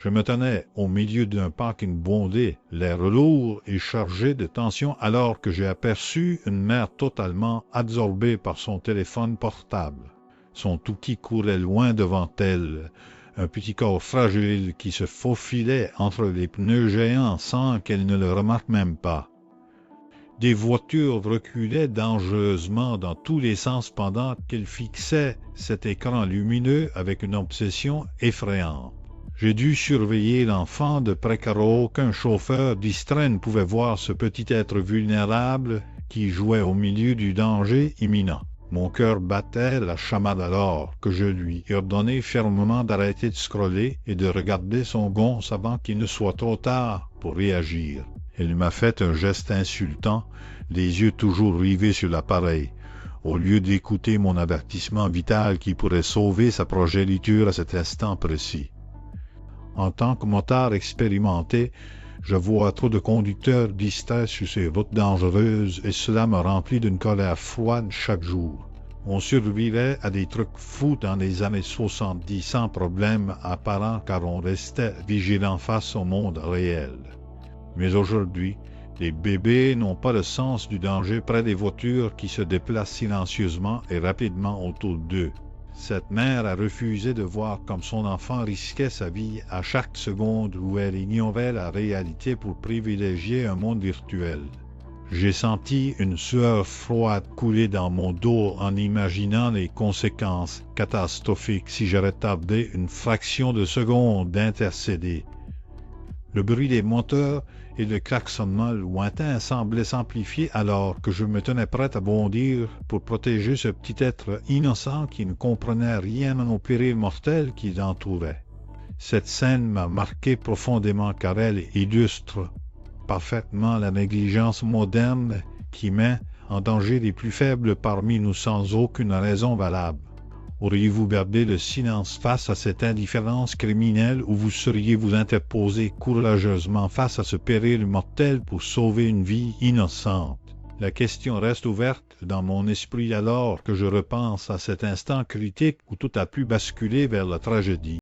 Je me tenais au milieu d'un parking bondé, l'air lourd et chargé de tension alors que j'ai aperçu une mère totalement absorbée par son téléphone portable. Son Touki courait loin devant elle, un petit corps fragile qui se faufilait entre les pneus géants sans qu'elle ne le remarque même pas. Des voitures reculaient dangereusement dans tous les sens pendant qu'elle fixait cet écran lumineux avec une obsession effrayante. J'ai dû surveiller l'enfant de près car aucun chauffeur distrait ne pouvait voir ce petit être vulnérable qui jouait au milieu du danger imminent. Mon cœur battait la chamade alors que je lui ordonnai fermement d'arrêter de scroller et de regarder son gonce avant qu'il ne soit trop tard pour réagir. Elle m'a fait un geste insultant, les yeux toujours rivés sur l'appareil, au lieu d'écouter mon avertissement vital qui pourrait sauver sa progéniture à cet instant précis. En tant que motard expérimenté, je vois trop de conducteurs distraits sur ces routes dangereuses et cela me remplit d'une colère froide chaque jour. On survivait à des trucs fous dans les années 70 sans problème apparent car on restait vigilant face au monde réel. Mais aujourd'hui, les bébés n'ont pas le sens du danger près des voitures qui se déplacent silencieusement et rapidement autour d'eux. Cette mère a refusé de voir comme son enfant risquait sa vie à chaque seconde où elle ignorait la réalité pour privilégier un monde virtuel. J'ai senti une sueur froide couler dans mon dos en imaginant les conséquences catastrophiques si j'aurais tardé une fraction de seconde d'intercéder. Le bruit des moteurs et le klaxonnement lointain semblaient s'amplifier alors que je me tenais prêt à bondir pour protéger ce petit être innocent qui ne comprenait rien au péril mortel qui l'entourait. Cette scène m'a marqué profondément car elle illustre parfaitement la négligence moderne qui met en danger les plus faibles parmi nous sans aucune raison valable. Auriez-vous gardé le silence face à cette indifférence criminelle ou vous seriez-vous interposé courageusement face à ce péril mortel pour sauver une vie innocente? La question reste ouverte dans mon esprit alors que je repense à cet instant critique où tout a pu basculer vers la tragédie.